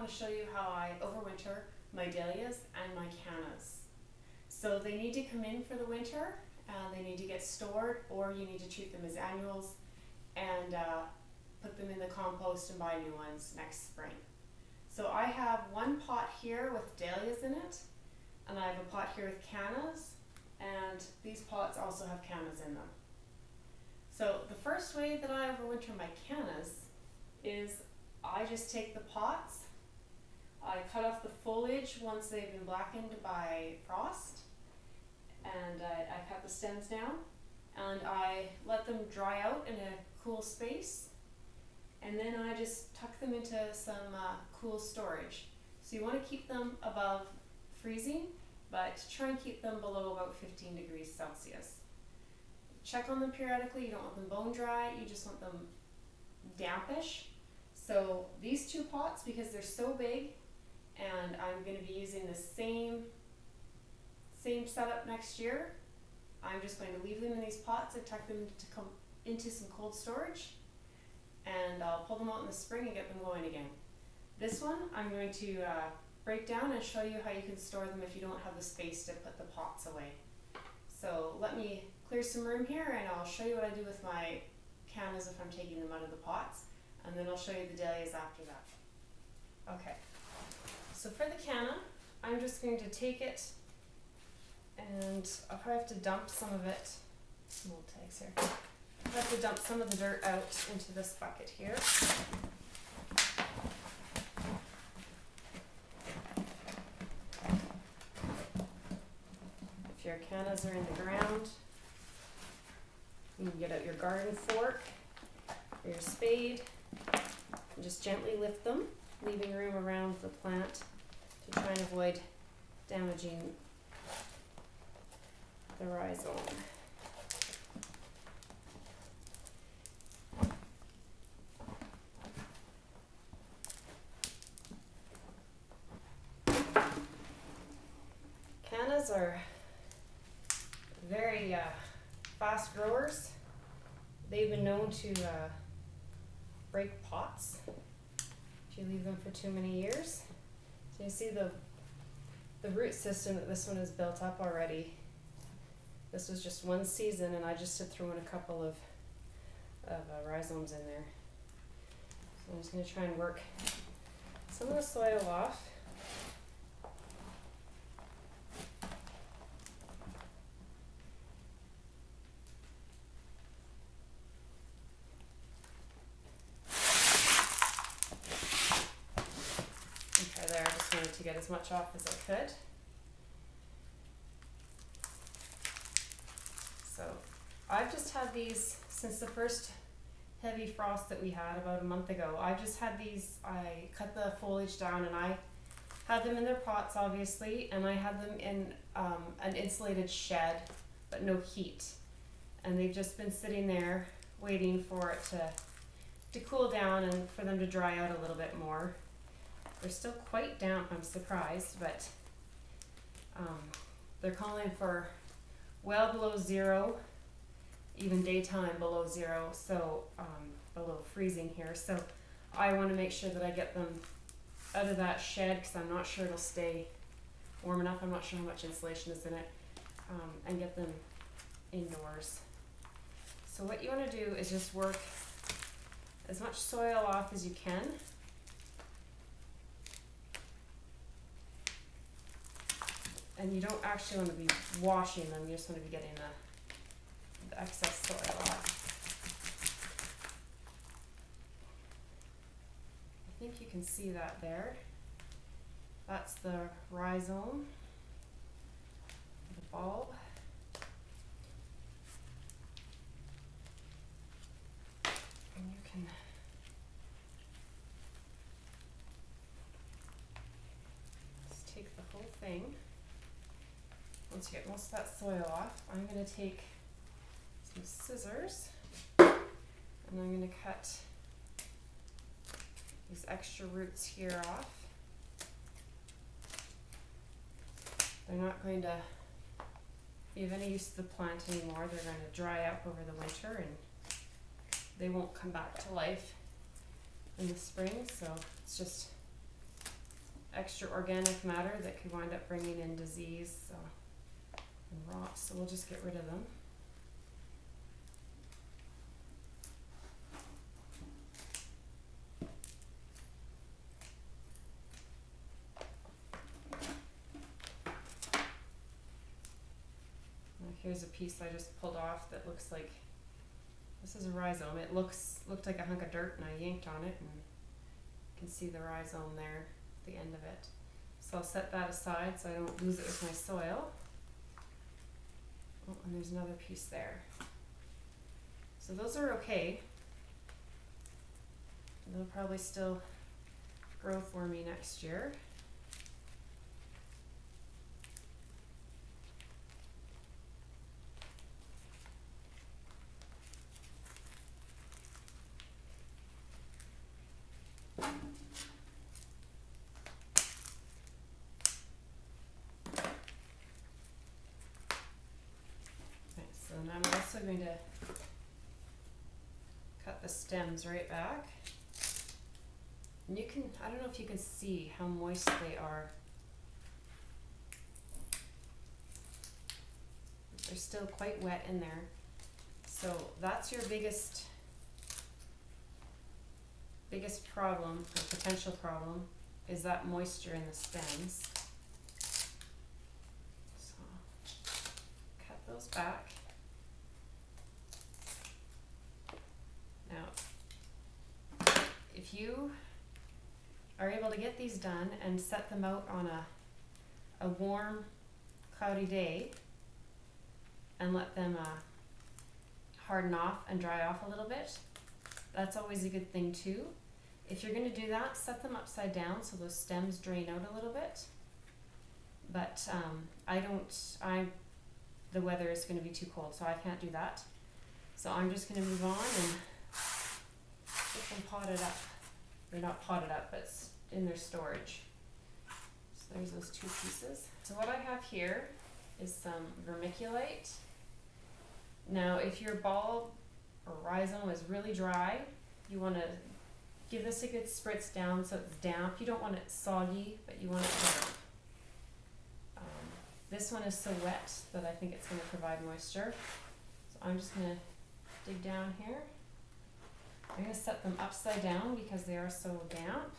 want to show you how I overwinter my dahlias and my cannas. So they need to come in for the winter, they need to get stored, or you need to treat them as annuals and put them in the compost and buy new ones next spring. So I have one pot here with dahlias in it, and I have a pot here with cannas, and these pots also have cannas in them. So the first way that I overwinter my cannas is I just take the pots, I cut off the foliage once they've been blackened by frost, and I cut the stems down, and I let them dry out in a cool space, and then I just tuck them into some cool storage. So you want to keep them above freezing, but try and keep them below about 15 degrees Celsius. Check on them periodically. You don't want them bone dry, you just want them dampish. So these two pots, because they're so big, and I'm going to be using the same setup next year, I'm just going to leave them in these pots and tuck them to come into some cold storage, and I'll pull them out in the spring and get them going again. This one I'm going to break down and show you how you can store them if you don't have the space to put the pots away. So let me clear some room here, and I'll show you what I do with my cannas if I'm taking them out of the pots, and then I'll show you the dahlias after that. Okay, so for the canna, I'm just going to take it, and I'll probably have to dump some of it, some old tags here. I'll have to dump some of the dirt out into this bucket here. If your cannas are in the ground, you can get out your garden fork or your spade and just gently lift them, leaving room around the plant to try and avoid damaging the rhizome. Cannas are very fast growers. They've been known to break pots if you leave them for too many years. So you see the root system that this one has built up already. This was just one season, and I just had thrown a couple of rhizomes in there. So I'm just going to try and work some of the soil off. Okay, there, I just wanted to get as much off as I could. So I've just had these since the first heavy frost that we had about a month ago. I've just had these, I cut the foliage down, and I had them in their pots obviously, and I had them in an insulated shed but no heat, and they've just been sitting there waiting for it to cool down and for them to dry out a little bit more. They're still quite damp, I'm surprised, but they're calling for well below zero, even daytime below zero, so below freezing here. So I want to make sure that I get them out of that shed, because I'm not sure it'll stay warm enough. I'm not sure how much insulation is in it, and get them indoors. So what you want to do is just work as much soil off as you can. And you don't actually want to be washing them, you just want to be getting the excess soil off. I think you can see that there. That's the rhizome, the bulb. And you can just take the whole thing. Once you get most of that soil off, I'm going to take some scissors, and I'm going to cut these extra roots here off. They're not going to be of any use to the plant anymore. They're going to dry up over the winter, and they won't come back to life in the spring, so it's just extra organic matter that could wind up bringing in disease and rot, so we'll just get rid of them. Here's a piece I just pulled off that looks like, this is a rhizome. It looked like a hunk of dirt, and I yanked on it, and you can see the rhizome there at the end of it. So I'll set that aside so I don't lose it with my soil. Oh, and there's another piece there. So those are okay. They'll probably still grow for me next year. And I'm also going to cut the stems right back. And you can, I don't know if you can see how moist they are. They're still quite wet in there. So that's your biggest problem, or potential problem, is that moisture in the stems. So cut those back. Now, if you are able to get these done and set them out on a warm, cloudy day and let them harden off and dry off a little bit, that's always a good thing too. If you're going to do that, set them upside down so those stems drain out a little bit. But the weather is going to be too cold, so I can't do that. So I'm just going to move on and get them potted up. They're not potted up, but in their storage. So there's those two pieces. So what I have here is some vermiculite. Now, if your bulb or rhizome is really dry, you want to give this a good spritz down so it's damp. You don't want it soggy, but you want it damp. This one is so wet that I think it's going to provide moisture. So I'm just going to dig down here. I'm going to set them upside down because they are so damp.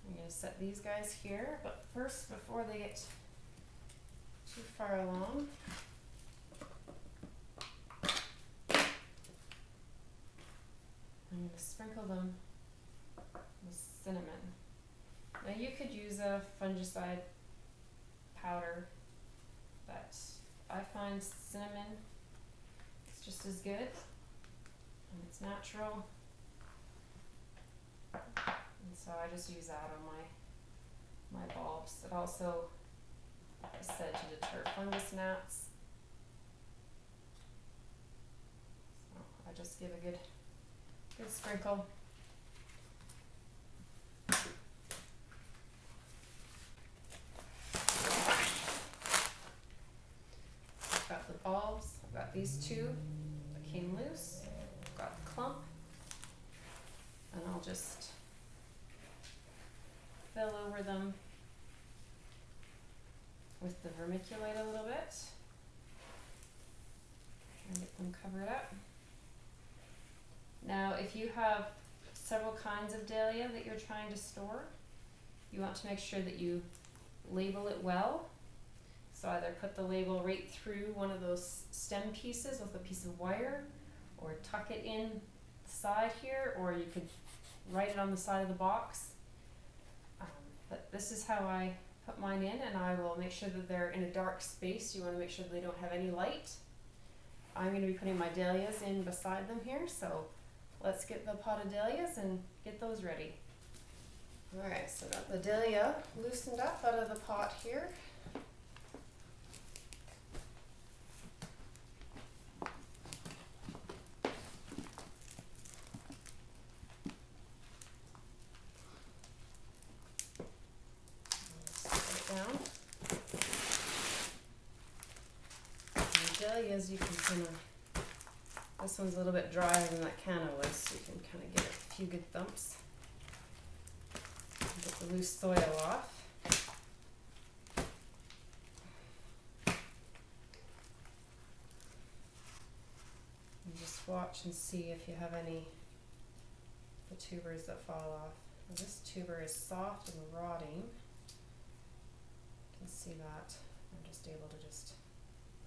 I'm going to set these guys here, but first, before they get too far along, I'm going to sprinkle them with cinnamon. Now you could use a fungicide powder, but I find cinnamon is just as good, and it's natural, and so I just use that on my bulbs. It also is said to deter fungus gnats, so I just give a good sprinkle. I've got the bulbs, I've got these two that came loose, I've got the clump, and I'll just fill over them with the vermiculite a little bit and get them covered up. Now, if you have several kinds of dahlia that you're trying to store, you want to make sure that you label it well. So either put the label right through one of those stem pieces with a piece of wire, or tuck it in the side here, or you could write it on the side of the box. But this is how I put mine in, and I will make sure that they're in a dark space. You want to make sure that they don't have any light. I'm going to be putting my dahlias in beside them here, so let's get the pot of dahlias and get those ready. Alright, so I got the dahlia loosened up out of the pot here. Set it down. And the dahlias, you can kind of, this one's a little bit drier than that canna was, so you can kind of get a few good thumps. Get the loose soil off. And just watch and see if you have any the tubers that fall off. Now this tuber is soft and rotting. You can see that. I'm just able to just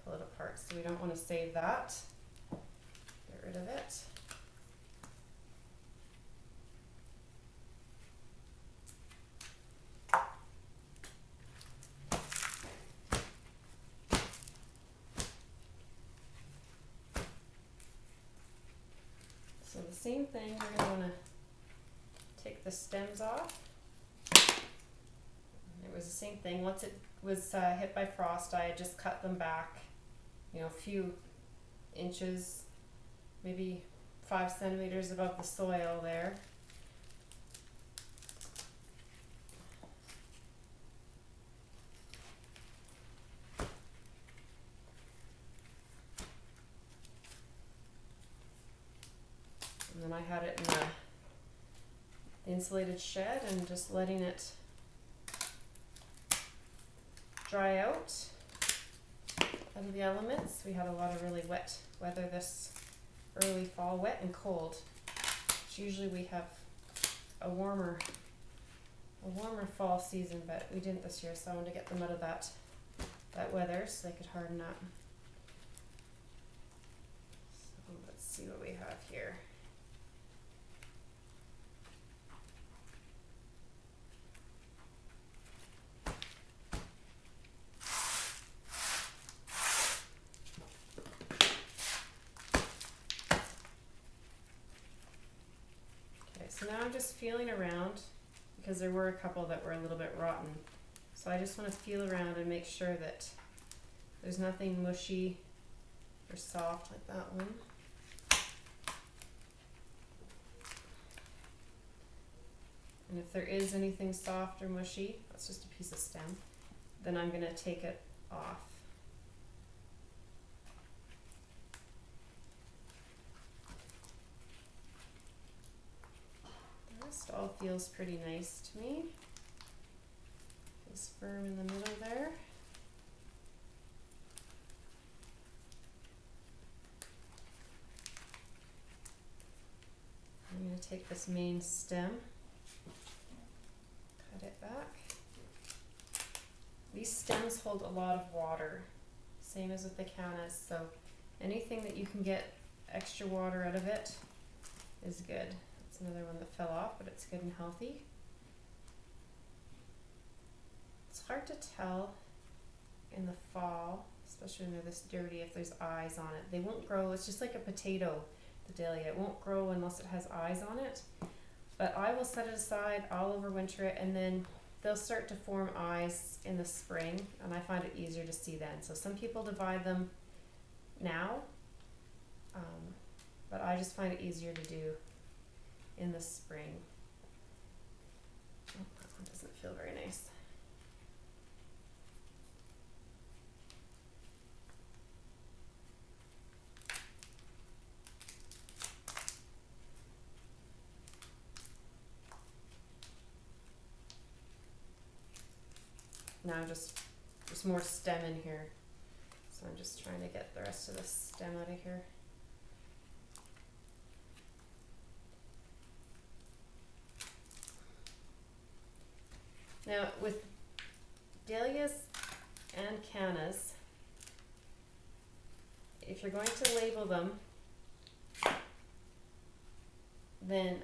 pull it apart. So we don't want to save that. Get rid of it. So the same thing, we're going to want to take the stems off. It was the same thing. Once it was hit by frost, I had just cut them back, you know, a few inches, maybe 5 centimeters above the soil there. And then I had it in the insulated shed and just letting it dry out of the elements. We had a lot of really wet weather this early fall, wet and cold. Which usually we have a warmer fall season, but we didn't this year, so I wanted to get them out of that weather so they could harden up. So let's see what we have here. So now I'm just feeling around because there were a couple that were a little bit rotten. So I just want to feel around and make sure that there's nothing mushy or soft like that one. And if there is anything soft or mushy, that's just a piece of stem, then I'm going to take it off. It all feels pretty nice to me. Feels firm in the middle there. I'm going to take this main stem, cut it back. These stems hold a lot of water, same as with the cannas, so anything that you can get extra water out of it is good. Another one that fell off, but it's good and healthy. It's hard to tell in the fall, especially when they're this dirty, if there's eyes on it. They won't grow, it's just like a potato, the dahlia. It won't grow unless it has eyes on it. But I will set it aside, I'll overwinter it, and then they'll start to form eyes in the spring, and I find it easier to see then. So some people divide them now, but I just find it easier to do in the spring. Oh, that one doesn't feel very nice. Now there's more stem in here, so I'm just trying to get the rest of the stem out of here. Now with dahlias and cannas, if you're going to label them, then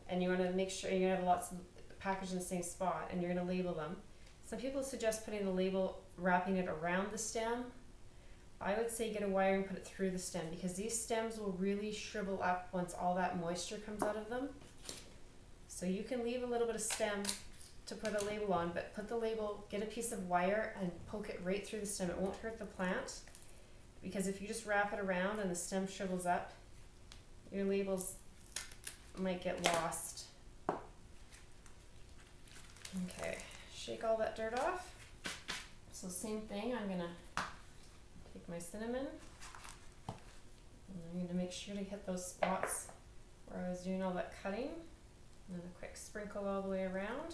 and you want to make sure you have lots of packaged in the same spot, and you're going to label them. Some people suggest putting the label, wrapping it around the stem. I would say get a wire and put it through the stem, because these stems will really shrivel up once all that moisture comes out of them. So you can leave a little bit of stem to put a label on, but put the label, get a piece of wire and poke it right through the stem. It won't hurt the plant, because if you just wrap it around and the stem shrivels up, your labels might get lost. Okay, shake all that dirt off. So same thing, I'm gonna take my cinnamon, and I'm gonna make sure to hit those spots where I was doing all that cutting, and then a quick sprinkle all the way around.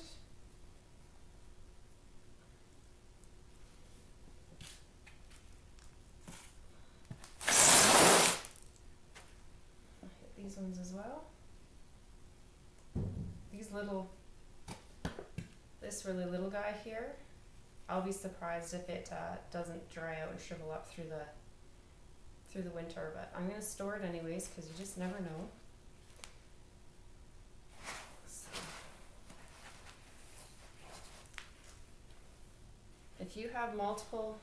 this really little guy here, I'll be surprised if it doesn't dry out and shrivel up through the winter, but I'm going to store it anyways because you just never know. So, if you have multiple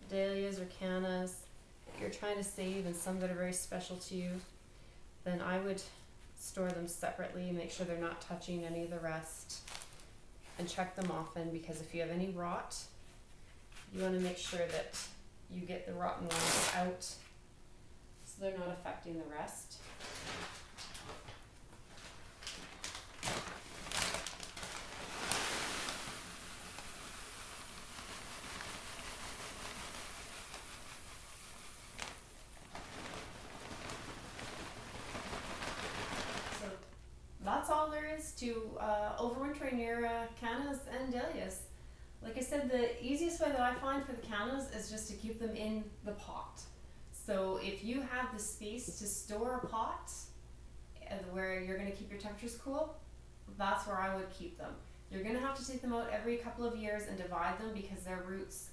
dahlias or cannas that you're trying to save and some that are very special to you, then I would store them separately, make sure they're not touching any of the rest, and check them often, because if you have any rot, you want to make sure that you get the rotten ones out so they're not affecting the rest. So that's all there is to overwintering your cannas and dahlias. Like I said, the easiest way that I find for the cannas is just to keep them in the pot. So if you have the space to store a pot where you're going to keep your temperatures cool, that's where I would keep them. You're going to have to take them out every couple of years and divide them, because their roots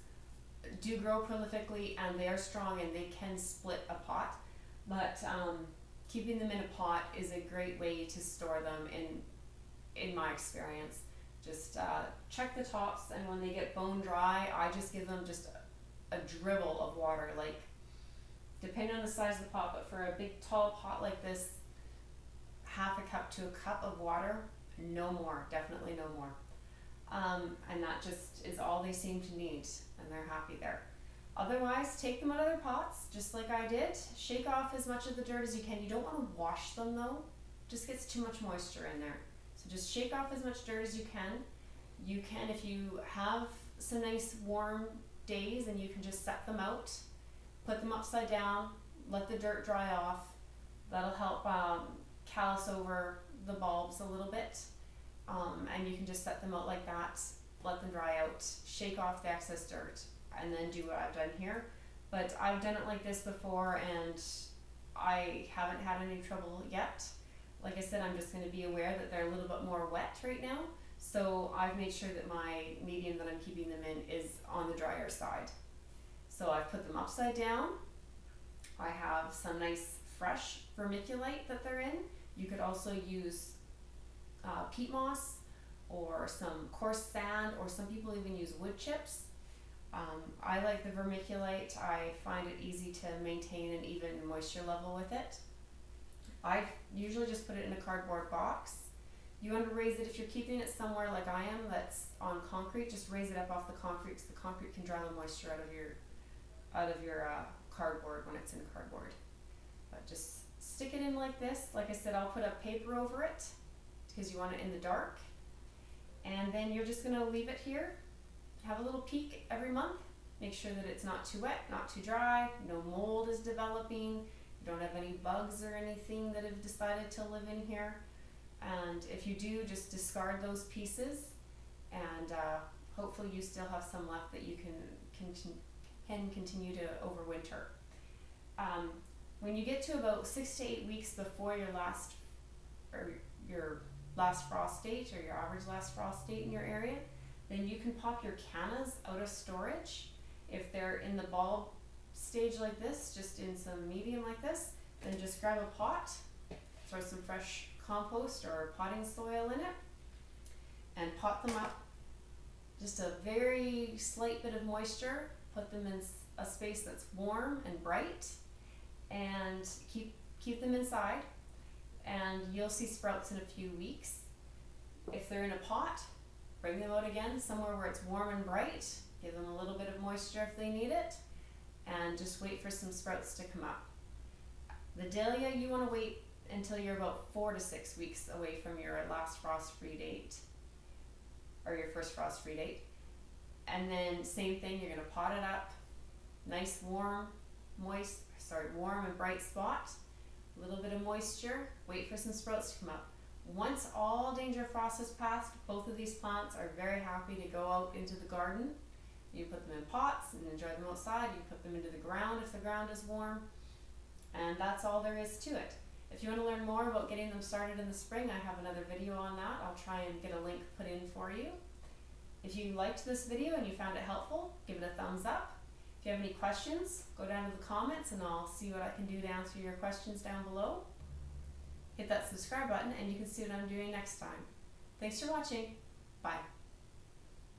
do grow prolifically and they are strong and they can split a pot. But keeping them in a pot is a great way to store them in my experience. Just check the tops, and when they get bone dry, I just give them just a dribble of water, like depending on the size of the pot, but for a big tall pot like this, half a cup to a cup of water, no more, definitely no more. And that just is all they seem to need, and they're happy there. Otherwise, take them out of their pots, just like I did. Shake off as much of the dirt as you can. You don't want to wash them though, just gets too much moisture in there. So just shake off as much dirt as you can. You can, if you have some nice warm days, and you can just set them out, put them upside down, let the dirt dry off. That'll help callus over the bulbs a little bit. And you can just set them out like that, let them dry out, shake off the excess dirt, and then do what I've done here. But I've done it like this before, and I haven't had any trouble yet. Like I said, I'm just going to be aware that they're a little bit more wet right now. So I've made sure that my medium that I'm keeping them in is on the drier side. So I've put them upside down. I have some nice fresh vermiculite that they're in. You could also use peat moss or some coarse sand, or some people even use wood chips. I like the vermiculite. I find it easy to maintain an even moisture level with it. I usually just put it in a cardboard box. You want to raise it, if you're keeping it somewhere like I am that's on concrete, just raise it up off the concrete, because the concrete can draw the moisture out of your cardboard when it's in cardboard. But just stick it in like this. Like I said, I'll put a paper over it because you want it in the dark. And then you're just going to leave it here. Have a little peek every month. Make sure that it's not too wet, not too dry, no mold is developing. You don't have any bugs or anything that have decided to live in here. And if you do, just discard those pieces, and hopefully you still have some left that you can continue to overwinter. When you get to about 6 to 8 weeks before your last frost date, or your average last frost date in your area, then you can pop your cannas out of storage. If they're in the bulb stage like this, just in some medium like this, then just grab a pot, throw some fresh compost or potting soil in it, and pot them up. Just a very slight bit of moisture. Put them in a space that's warm and bright, and keep them inside, and you'll see sprouts in a few weeks. If they're in a pot, bring them out again somewhere where it's warm and bright. Give them a little bit of moisture if they need it, and just wait for some sprouts to come up. The dahlia, you want to wait until you're about 4 to 6 weeks away from your last frost-free date, or your first frost-free date. And then same thing, you're going to pot it up, nice warm and bright spot, a little bit of moisture, wait for some sprouts to come up. Once all danger of frost has passed, both of these plants are very happy to go out into the garden. You put them in pots and enjoy them outside. You put them into the ground if the ground is warm, and that's all there is to it. If you want to learn more about getting them started in the spring, I have another video on that. I'll try and get a link put in for you. If you liked this video and you found it helpful, give it a thumbs up. If you have any questions, go down to the comments and I'll see what I can do to answer your questions down below. Hit that subscribe button and you can see what I'm doing next time. Thanks for watching. Bye.